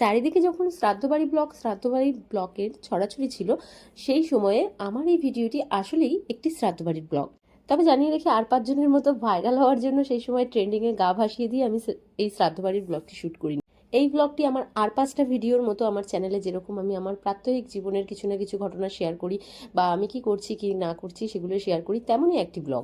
চারিদিকে যখন শ্রাদ্ধবাড়ি ব্লকের ছড়াছড়ি ছিল, সেই সময়ে আমার এই ভিডিওটি আসলেই একটি শ্রাদ্ধবাড়ির ব্লগ। তবে জানিয়ে রেখে আর 5 জনের মতো ভাইরাল হওয়ার জন্য সেই সময় ট্রেন্ডিংয়ে গা ভাসিয়ে দিয়ে আমি এই শ্রাদ্ধবাড়ির ব্লগটি শ্যুট করিনি। এই ব্লগটি আমার আর 5টা ভিডিওর মতো আমার চ্যানেলে যেরকম আমি আমার প্রাত্যহিক জীবনের কিছু না কিছু ঘটনা শেয়ার করি বা আমি কি করছি কি না করছি সেগুলো শেয়ার করি, তেমনই একটি ব্লগ।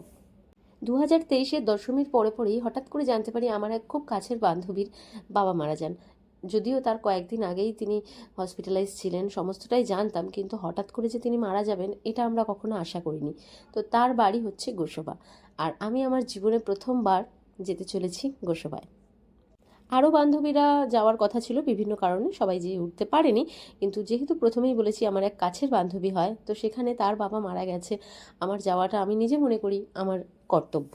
2023-এর দশমীর পরেই হঠাৎ করে জানতে পারি আমার এক খুব কাছের বান্ধবীর বাবা মারা যান। যদিও তার কয়েকদিন আগেই তিনি হসপিটালাইজ ছিলেন, সমস্তটাই জানতাম, কিন্তু হঠাৎ করে যে তিনি মারা যাবেন এটা আমরা কখনো আশা করিনি। তো তার বাড়ি হচ্ছে গোসবা, আর আমি আমার জীবনে প্রথমবার যেতে চলেছি গোসবায়। আরও বান্ধবীরা যাওয়ার কথা ছিল, বিভিন্ন কারণে সবাই যেয়ে উঠতে পারেনি, কিন্তু যেহেতু প্রথমেই বলেছি আমার এক কাছের বান্ধবী হয়, তো সেখানে তার বাবা মারা গেছে, আমার যাওয়াটা আমি নিজে মনে করি আমার কর্তব্য।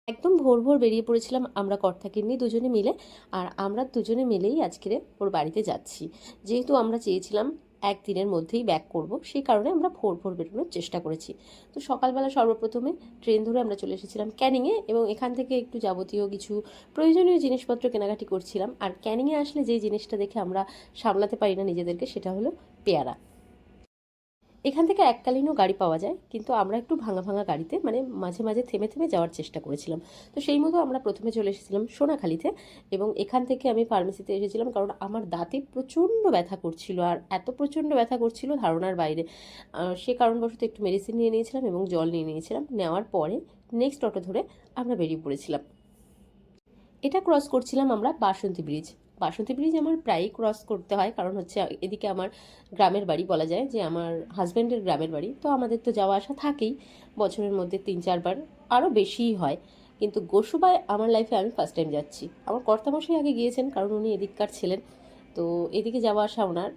একদম ভোর ভোর বেরিয়ে পড়েছিলাম আমরা কর্তাকিন্নি দুজনে মিলে, আর আমরা দুজনে মিলেই আজকে ওর বাড়িতে যাচ্ছি। যেহেতু আমরা চেয়েছিলাম একদিনের মধ্যেই ব্যাক করব, সেই কারণে আমরা ভোর ভোর বেরোনোর চেষ্টা করেছি। তো সকালবেলা সর্বপ্রথমে ট্রেন ধরে আমরা চলে এসেছিলাম ক্যানিংয়ে, এবং এখান থেকে একটু যাবতীয় কিছু প্রয়োজনীয় জিনিসপত্র কেনাকাটি করছিলাম। আর ক্যানিংয়ে আসলে যেই জিনিসটা দেখে আমরা সামলাতে পারি না নিজেদেরকে, সেটা হলো পেয়ারা। এখান থেকে এককালীনও গাড়ি পাওয়া যায়, কিন্তু আমরা একটু ভাঙা ভাঙা গাড়িতে, মানে মাঝে মাঝে থেমে থেমে যাওয়ার চেষ্টা করেছিলাম। তো সেই মতো আমরা প্রথমে চলে এসেছিলাম সোনাখালিতে, এবং এখান থেকে আমি ফার্মেসিতে এসেছিলাম, কারণ আমার দাঁতে প্রচণ্ড ব্যথা করছিল, আর এত প্রচণ্ড ব্যথা করছিল ধারণার বাইরে। সে কারণবশত একটু মেডিসিন নিয়ে নিয়েছিলাম এবং জল নিয়ে নিয়েছিলাম। নেওয়ার পরে নেক্সট অটো ধরে আমরা বেরিয়ে পড়েছিলাম। এটা ক্রস করছিলাম আমরা বাসন্তী ব্রিজ আমার প্রায়ই ক্রস করতে হয়, কারণ হচ্ছে এদিকে আমার গ্রামের বাড়ি, বলা যায় যে আমার হাজব্যান্ডের গ্রামের বাড়ি। তো আমাদের তো যাওয়া আসা থাকেই, বছরের মধ্যে 3-4 বার, আরও বেশিই হয়। কিন্তু গোসবায় আমার লাইফে আমি ফার্স্ট টাইম যাচ্ছি। আমার কর্তামশাই আগে গিয়েছেন, কারণ উনি এদিককার ছিলেন। তো এদিকে যাওয়া আসা ওনার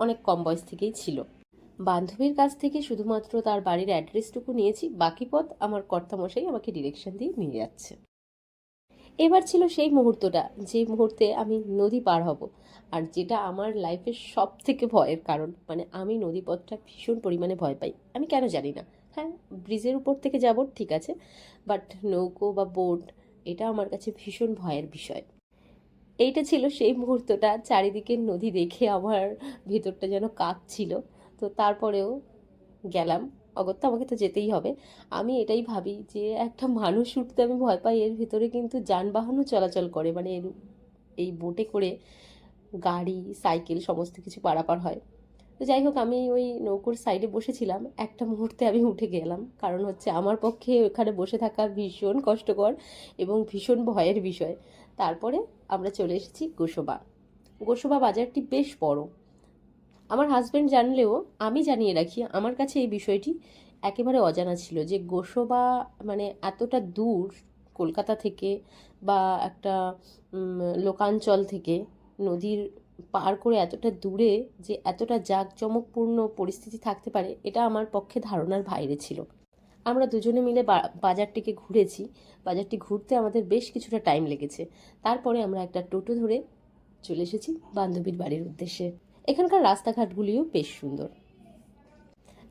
অনেক কম বয়স থেকেই ছিল। বান্ধবীর কাছ থেকে শুধুমাত্র তার বাড়ির অ্যাড্রেসটুকু নিয়েছি, বাকি পথ আমার কর্তামশাই আমাকে ডিরেকশন দিয়ে নিয়ে যাচ্ছে। এবার ছিল সেই মুহূর্তটা, যে মুহূর্তে আমি নদী পার হব, আর যেটা আমার লাইফের সব থেকে ভয়ের কারণ। মানে আমি নদীপথটা ভীষণ পরিমাণে ভয় পাই, আমি কেন জানি না। হ্যাঁ, ব্রিজের উপর থেকে যাব ঠিক আছে, বাট নৌকো বা বোট, এটা আমার কাছে ভীষণ ভয়ের বিষয়। এইটা ছিল সেই মুহূর্তটা, চারিদিকে নদী দেখে আমার ভেতরটা যেন কাঁপছিল। তো তারপরেও গেলাম, অগত্যা আমাকে তো যেতেই হবে। আমি এটাই ভাবি যে একটা মানুষ উঠতে আমি ভয় পাই, এর ভিতরে কিন্তু যানবাহনও চলাচল করে, মানে এই বোটে করে গাড়ি সাইকেল সমস্ত কিছু পারাপার হয়। তো যাই হোক, আমি ওই নৌকোর সাইডে বসেছিলাম, একটা মুহূর্তে আমি উঠে গেলাম, কারণ হচ্ছে আমার পক্ষে ওখানে বসে থাকা ভীষণ কষ্টকর এবং ভীষণ ভয়ের বিষয়। তারপরে আমরা চলে এসেছি গোসবা বাজারটি বেশ বড়। আমার হাজব্যান্ড জানলেও আমি জানিয়ে রাখি, আমার কাছে এই বিষয়টি একেবারে অজানা ছিল যে গোসবা মানে এতটা দূর কলকাতা থেকে, বা একটা লোকাঞ্চল থেকে নদীর পার করে এতটা দূরে যে এতটা জাঁকজমকপূর্ণ পরিস্থিতি থাকতে পারে, এটা আমার পক্ষে ধারণার বাইরে ছিল। আমরা দুজনে মিলে বাজারটিকে ঘুরেছি। বাজারটি ঘুরতে আমাদের বেশ কিছুটা টাইম লেগেছে। তারপরে আমরা একটা টোটো ধরে চলে এসেছি বান্ধবীর বাড়ির উদ্দেশ্যে। এখানকার রাস্তাঘাটগুলিও বেশ সুন্দর।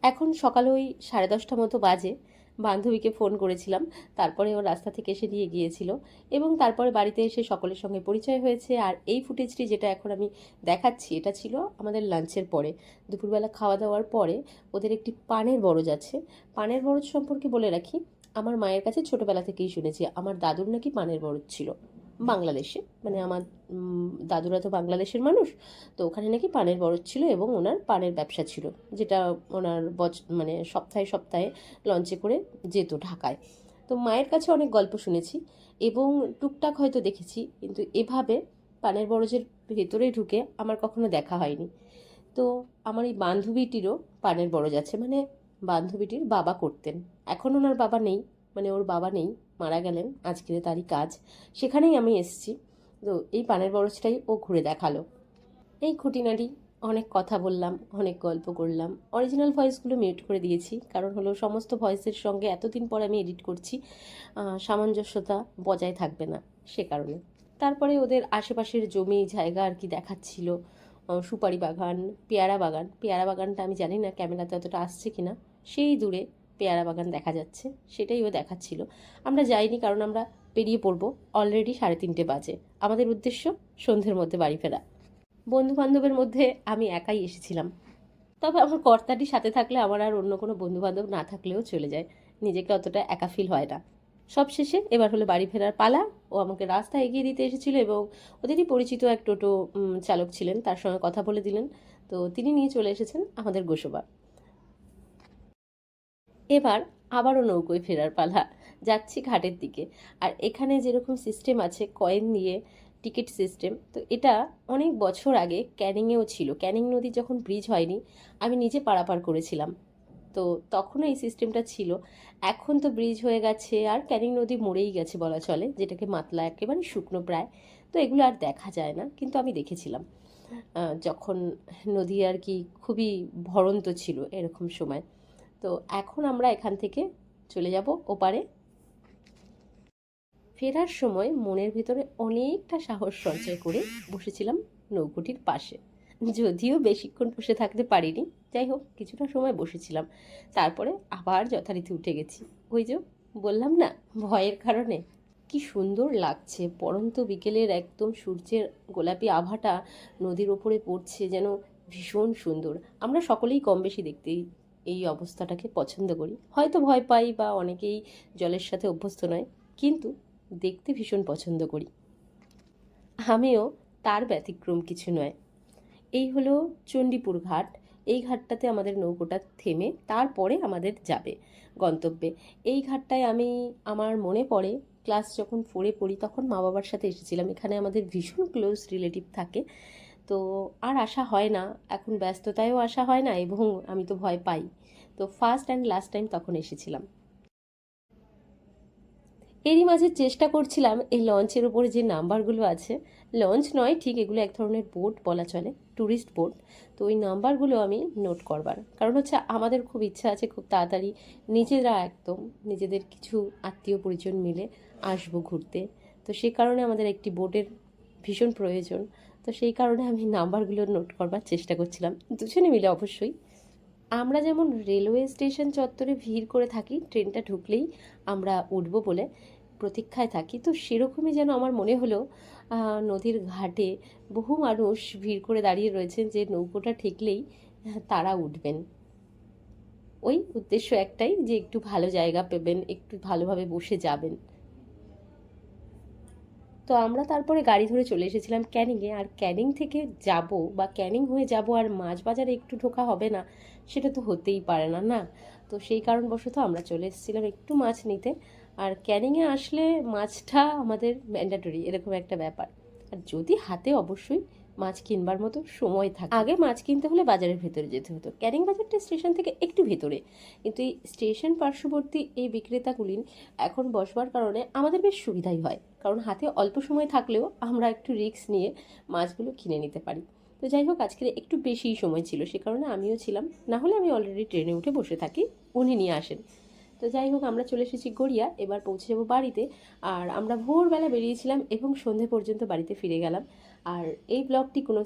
এখন সকাল ওই 10:30 মতো বাজে। বান্ধবীকে ফোন করেছিলাম, তারপরে ও রাস্তা থেকে এসে দিয়ে গিয়েছিল, এবং তারপরে বাড়িতে এসে সকলের সঙ্গে পরিচয় হয়েছে। আর এই ফুটেজটি যেটা এখন আমি দেখাচ্ছি, এটা ছিল আমাদের লাঞ্চের পরে, দুপুরবেলা খাওয়া দাওয়ার পরে। ওদের একটি পানের বরজ আছে। পানের বরজ সম্পর্কে বলে রাখি, আমার মায়ের কাছে ছোটোবেলা থেকেই শুনেছি আমার দাদুর নাকি পানের বরজ ছিল বাংলাদেশে, মানে আমার দাদুরা তো বাংলাদেশের মানুষ। তো ওখানে নাকি পানের বরজ ছিল এবং ওনার পানের ব্যবসা ছিল, যেটা ওনার মানে সপ্তাহে সপ্তাহে লঞ্চে করে যেত ঢাকায়। তো মায়ের কাছে অনেক গল্প শুনেছি এবং টুকটাক হয়তো দেখেছি, কিন্তু এভাবে পানের বরজের ভেতরে ঢুকে আমার কখনো দেখা হয়নি। তো আমার এই বান্ধবীটিরও পানের বরজ আছে, মানে বান্ধবীটির বাবা করতেন। এখন ওনার বাবা নেই, মানে ওর বাবা নেই, মারা গেলেন, আজকের তারই কাজ। সেখানেই আমি এসেছি। তো এই পানের বরজটাই ও ঘুরে দেখালো। এই খুঁটিনাটি অনেক কথা বললাম, অনেক গল্প করলাম। অরিজিনাল ভয়েসগুলো মিউট করে দিয়েছি, কারণ হলো সমস্ত ভয়েসের সঙ্গে এতদিন পর আমি এডিট করছি, সামঞ্জস্যতা বজায় থাকবে না, সে কারণে। তারপরে ওদের আশেপাশের জমি জায়গা আর কি দেখাচ্ছিল, সুপারি বাগান, পেয়ারা বাগানটা আমি জানি না ক্যামেরাতে অতটা আসছে কিনা, সেই দূরে পেয়ারা বাগান দেখা যাচ্ছে, সেটাই ও দেখাচ্ছিল। আমরা যাইনি, কারণ আমরা বেরিয়ে পড়বো, অলরেডি 3:30 বাজে। আমাদের উদ্দেশ্য সন্ধ্যের মধ্যে বাড়ি ফেরা। বন্ধু বান্ধবের মধ্যে আমি একাই এসেছিলাম। তবে আমার কর্তাটি সাথে থাকলে আমার আর অন্য কোনো বন্ধু বান্ধব না থাকলেও চলে যায়, নিজেকে অতটা একা ফিল হয় না। সব শেষে এবার হলো বাড়ি ফেরার পালা। ও আমাকে রাস্তা এগিয়ে দিতে এসেছিল এবং ওদেরই পরিচিত এক টোটো চালক ছিলেন, তার সঙ্গে কথা বলে দিলেন। তো তিনি নিয়ে চলে এসেছেন আমাদের গোসবা। এবার আবারও নৌকোয় ফেরার পালা। যাচ্ছি ঘাটের দিকে। আর এখানে যেরকম সিস্টেম আছে কয়েন দিয়ে টিকিট সিস্টেম, তো এটা অনেক বছর আগে ক্যানিংয়েও ছিল। ক্যানিং নদী যখন ব্রিজ হয়নি, আমি নিজে পারাপার করেছিলাম। তো তখনও এই সিস্টেমটা ছিল। এখন তো ব্রিজ হয়ে গেছে আর ক্যানিং নদী মরেই গেছে বলা চলে, যেটাকে মাতলা একেবারে শুকনো প্রায়। তো এগুলো আর দেখা যায় না, কিন্তু আমি দেখেছিলাম যখন নদী আর কি খুবই ভরন্ত ছিল এরকম সময়। তো এখন আমরা এখান থেকে চলে যাব ওপারে। ফেরার সময় মনের ভিতরে অনেকটা সাহস সঞ্চয় করে বসেছিলাম নৌকোটির পাশে। যদিও বেশিক্ষণ বসে থাকতে পারিনি, যাই হোক কিছুটা সময় বসেছিলাম। তারপরে আবার যথারীতি উঠে গেছি। ওই যে বললাম না, ভয়ের কারণে। কি সুন্দর লাগছে পড়ন্ত বিকেলের একদম সূর্যের গোলাপি আভাটা নদীর ওপরে পড়ছে, যেন ভীষণ সুন্দর। আমরা সকলেই কম বেশি দেখতেই এই অবস্থাটাকে পছন্দ করি, হয়তো ভয় পাই বা অনেকেই জলের সাথে অভ্যস্ত নয়, কিন্তু দেখতে ভীষণ পছন্দ করি। আমিও তার ব্যতিক্রম কিছু নয়। এই হলো চণ্ডীপুর ঘাট। এই ঘাটটাতে আমাদের নৌকোটা থেমে তারপরে আমাদের যাবে গন্তব্যে। এই ঘাটটায় আমি, আমার মনে পড়ে ক্লাস যখন 4-এ পড়ি তখন মা বাবার সাথে এসেছিলাম। এখানে আমাদের ভীষণ ক্লোজ রিলেটিভ থাকে। তো আর আসা হয় না, এখন ব্যস্ততায়ও আসা হয় না এবং আমি তো ভয় পাই। তো ফার্স্ট অ্যান্ড লাস্ট টাইম তখন এসেছিলাম। এরই মাঝে চেষ্টা করছিলাম এই লঞ্চের উপরে যে নাম্বারগুলো আছে, লঞ্চ নয় ঠিক, এগুলো এক ধরনের বোট বলা চলে, ট্যুরিস্ট বোট। তো ওই নাম্বারগুলো আমি নোট করবার কারণ হচ্ছে আমাদের খুব ইচ্ছা আছে খুব তাড়াতাড়ি নিজেরা একদম নিজেদের কিছু আত্মীয় পরিজন মিলে আসবো ঘুরতে। তো সেই কারণে আমাদের একটি বোটের ভীষণ প্রয়োজন। তো সেই কারণে আমি নাম্বারগুলো নোট করবার চেষ্টা করছিলাম, দুজনে মিলে অবশ্যই। আমরা যেমন রেলওয়ে স্টেশন চত্বরে ভিড় করে থাকি ট্রেনটা ঢুকলেই আমরা উঠবো বলে প্রতীক্ষায় থাকি, তো সেরকমই যেন আমার মনে হলো নদীর ঘাটে বহু মানুষ ভিড় করে দাঁড়িয়ে রয়েছেন যে নৌকোটা ঠেকলেই তারা উঠবেন। ওই উদ্দেশ্য একটাই যে একটু ভালো জায়গা পেবেন, একটু ভালোভাবে বসে যাবেন। তো আমরা তারপরে গাড়ি ধরে চলে এসেছিলাম ক্যানিংয়ে। আর ক্যানিং থেকে যাব বা ক্যানিং হয়ে যাব আর মাছ বাজারে একটু ঢোকা হবে না, সেটা তো হতেই পারে না, না। তো সেই কারণবশত আমরা চলে এসেছিলাম একটু মাছ নিতে। আর ক্যানিংয়ে আসলে মাছটা আমাদের ম্যান্ডেটরি, এরকম একটা ব্যাপার। আর যদি হাতে অবশ্যই মাছ কিনবার মতো সময় থাকে। আগে মাছ কিনতে হলে বাজারের ভেতরে যেতে হতো, ক্যানিং বাজারটা স্টেশন থেকে একটু ভেতরে, কিন্তু এই স্টেশন পার্শ্ববর্তী এই বিক্রেতাগুলি এখন বসবার কারণে আমাদের বেশ সুবিধাই হয়, কারণ হাতে অল্প সময় থাকলেও আমরা একটু রিস্ক নিয়ে মাছগুলো কিনে নিতে পারি। তো যাই হোক আজকের একটু বেশিই সময় ছিল, সে কারণে আমিও ছিলাম, না হলে আমি অলরেডি ট্রেনে উঠে বসে থাকি, উনি নিয়ে আসেন। তো যাই হোক আমরা চলে এসেছি গড়িয়া, এবার পৌঁছে যাবো বাড়িতে। আর আমরা ভোরবেলা বেরিয়েছিলাম এবং সন্ধে পর্যন্ত বাড়িতে ফিরে গেলাম। আর এই ব্লগটি কোনো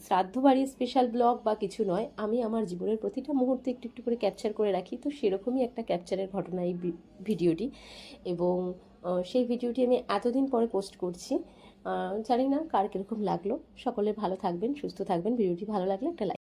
শ্রাদ্ধ বাড়ির স্পেশাল ব্লগ বা কিছু নয়, আমি আমার জীবনের প্রতিটা মুহূর্তে একটু একটু করে ক্যাপচার করে রাখি, তো সেরকমই একটা ক্যাপচারের ঘটনা এই ভিডিওটি। এবং সেই ভিডিওটি আমি এতদিন পরে পোস্ট করছি। জানি না কার কীরকম লাগলো। সকলে ভালো থাকবেন, সুস্থ থাকবেন। ভিডিওটি ভালো লাগলে একটা লাইক